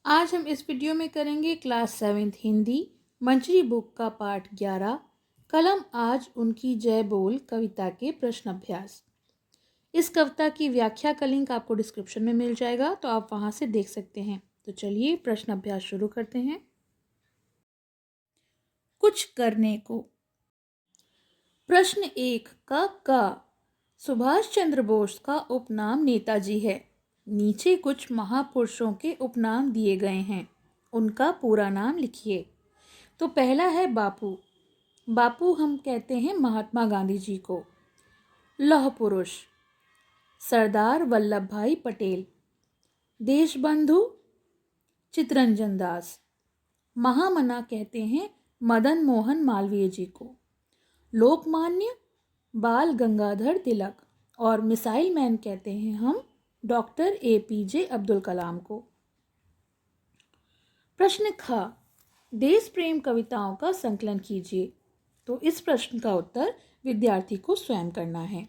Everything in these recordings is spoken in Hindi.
आज हम इस वीडियो में करेंगे क्लास 7th हिंदी मंजरी बुक का पाठ 11 कलम आज उनकी जय बोल कविता के प्रश्न अभ्यास। इस कविता की व्याख्या का लिंक आपको डिस्क्रिप्शन में मिल जाएगा, तो आप वहां से देख सकते हैं। तो चलिए प्रश्न अभ्यास शुरू करते हैं। कुछ करने को। प्रश्न 1 का सुभाष चंद्र बोस का उपनाम नेताजी है। नीचे कुछ महापुरुषों के उपनाम दिए गए हैं, उनका पूरा नाम लिखिए। तो पहला है बापू। बापू हम कहते हैं महात्मा गांधी जी को। लौह पुरुष सरदार वल्लभ भाई पटेल। देशबंधु चित्तरंजन दास। महामना कहते हैं मदन मोहन मालवीय जी को। लोकमान्य बाल गंगाधर तिलक। और मिसाइल मैन कहते हैं हम डॉक्टर APJ अब्दुल कलाम को। प्रश्न ख देश प्रेम कविताओं का संकलन कीजिए। तो इस प्रश्न का उत्तर विद्यार्थी को स्वयं करना है।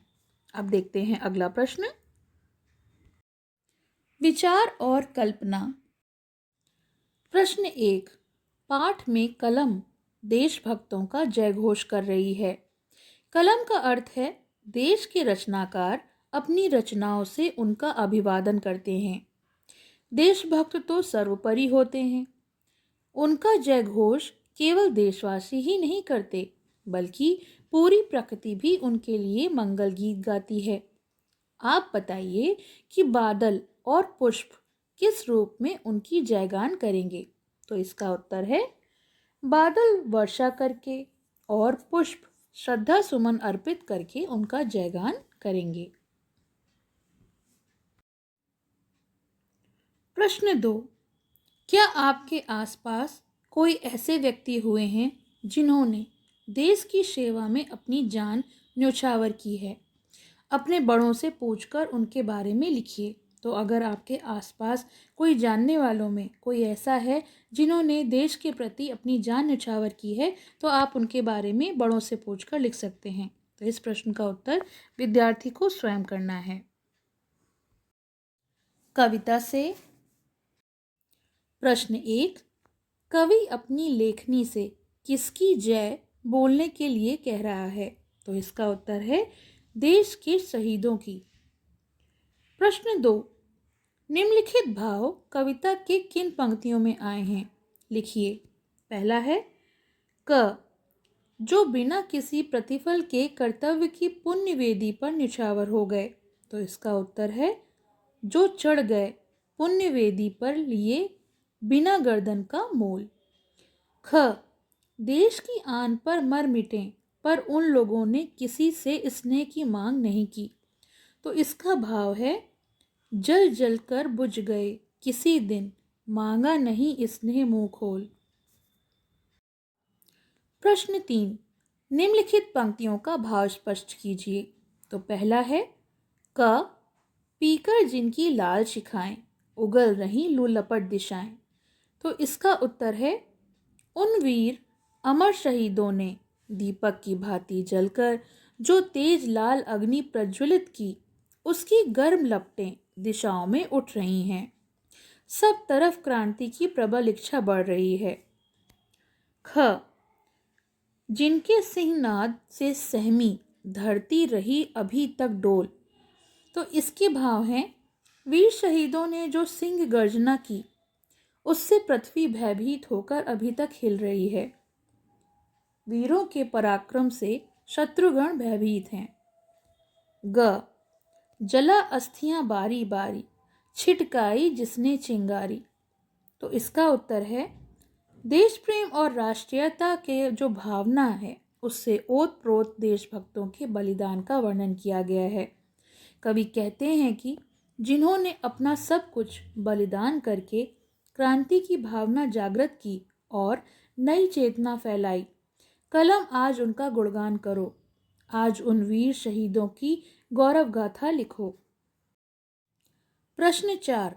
अब देखते हैं अगला प्रश्न। विचार और कल्पना। प्रश्न 1 पाठ में कलम देशभक्तों का जयघोष कर रही है। कलम का अर्थ है देश के रचनाकार अपनी रचनाओं से उनका अभिवादन करते हैं। देशभक्त तो सर्वोपरि होते हैं। उनका जयघोष केवल देशवासी ही नहीं करते, बल्कि पूरी प्रकृति भी उनके लिए मंगल गीत गाती है। आप बताइए कि बादल और पुष्प किस रूप में उनकी जयगान करेंगे। तो इसका उत्तर है बादल वर्षा करके और पुष्प श्रद्धा सुमन अर्पित करके उनका जयगान करेंगे। प्रश्न 2 क्या आपके आसपास कोई ऐसे व्यक्ति हुए हैं जिन्होंने देश की सेवा में अपनी जान न्यौछावर की है। अपने बड़ों से पूछकर उनके बारे में लिखिए। तो अगर आपके आसपास कोई जानने वालों में कोई ऐसा है जिन्होंने देश के प्रति अपनी जान न्यौछावर की है, तो आप उनके बारे में बड़ों से पूछकर लिख सकते हैं। तो इस प्रश्न का उत्तर विद्यार्थी को स्वयं करना है। कविता से। प्रश्न 1 कवि अपनी लेखनी से किसकी जय बोलने के लिए कह रहा है। तो इसका उत्तर है देश के शहीदों की। प्रश्न 2 निम्नलिखित भाव कविता के किन पंक्तियों में आए हैं, लिखिए। पहला है क जो बिना किसी प्रतिफल के कर्तव्य की पुण्य वेदी पर निछावर हो गए। तो इसका उत्तर है जो चढ़ गए पुण्य वेदी पर लिए बिना गर्दन का मोल। ख देश की आन पर मर मिटे पर उन लोगों ने किसी से स्नेह की मांग नहीं की। तो इसका भाव है जल जल कर बुझ गए किसी दिन मांगा नहीं स्नेह मुंह खोल। प्रश्न 3 निम्नलिखित पंक्तियों का भाव स्पष्ट कीजिए। तो पहला है क पीकर जिनकी लाल शिखाएं उगल रही लू लपट दिशाएं। तो इसका उत्तर है उन वीर अमर शहीदों ने दीपक की भांति जलकर जो तेज लाल अग्नि प्रज्वलित की, उसकी गर्म लपटें दिशाओं में उठ रही हैं। सब तरफ क्रांति की प्रबल इच्छा बढ़ रही है। ख जिनके सिंहनाद से सहमी धरती रही अभी तक डोल। तो इसके भाव हैं वीर शहीदों ने जो सिंह गर्जना की, उससे पृथ्वी भयभीत होकर अभी तक हिल रही है। वीरों के पराक्रम से शत्रुगण भयभीत हैं। ग जला अस्थियां बारी बारी छिटकाई जिसने चिंगारी। तो इसका उत्तर है देश प्रेम और राष्ट्रीयता के जो भावना है, उससे ओतप्रोत देशभक्तों के बलिदान का वर्णन किया गया है। कवि कहते हैं कि जिन्होंने अपना सब कुछ बलिदान करके क्रांति की भावना जागृत की और नई चेतना फैलाई, कलम आज उनका गुणगान करो। आज उन वीर शहीदों की गौरव गाथा लिखो। प्रश्न 4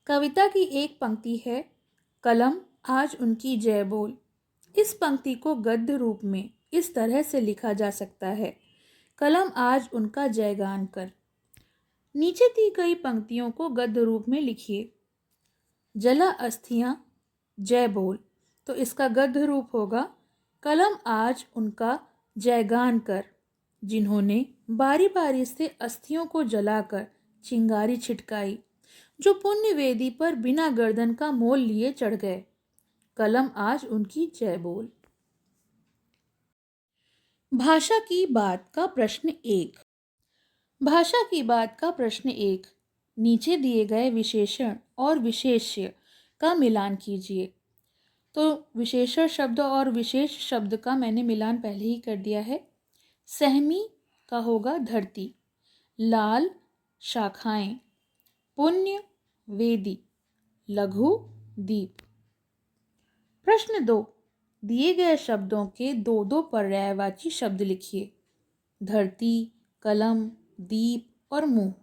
कविता की एक पंक्ति है कलम आज उनकी जय बोल। इस पंक्ति को गद्य रूप में इस तरह से लिखा जा सकता है कलम आज उनका जयगान कर। नीचे दी गई पंक्तियों को गद्य रूप में लिखिए। जला अस्थियां जय बोल। तो इसका गद्य रूप होगा, कलम आज उनका जयगान कर, जिन्होंने बारी बारी से अस्थियों को जलाकर चिंगारी छिटकाई, जो पुण्य वेदी पर बिना गर्दन का मोल लिए चढ़ गए। कलम आज उनकी जय बोल। भाषा की बात का प्रश्न 1। भाषा की बात का प्रश्न 1। नीचे दिए गए विशेषण और विशेष्य का मिलान कीजिए। तो विशेषण शब्द और विशेष शब्द का मैंने मिलान पहले ही कर दिया है। सहमी का होगा धरती, लाल शाखाएं, पुण्य वेदी, लघु दीप। प्रश्न 2। दिए गए शब्दों के दो दो पर्यायवाची शब्द लिखिए। धरती, कलम, दीप और मुंह।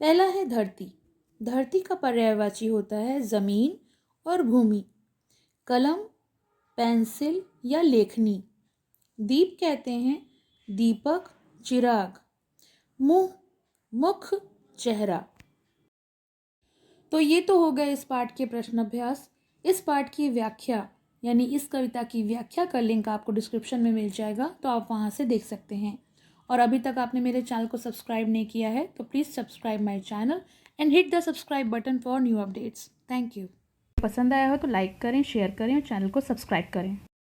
पहला है धरती। धरती का पर्यायवाची होता है जमीन और भूमि। कलम पेंसिल या लेखनी। दीप कहते हैं दीपक, चिराग। मुंह मुख, चेहरा। तो ये तो हो गए इस पाठ के प्रश्न अभ्यास। इस पाठ की व्याख्या यानी इस कविता की व्याख्या का लिंक आपको डिस्क्रिप्शन में मिल जाएगा, तो आप वहाँ से देख सकते हैं। और अभी तक आपने मेरे चैनल को सब्सक्राइब नहीं किया है तो please subscribe my channel and hit the subscribe button for new updates. Thank you. पसंद आया हो तो लाइक करें, शेयर करें और चैनल को सब्सक्राइब करें।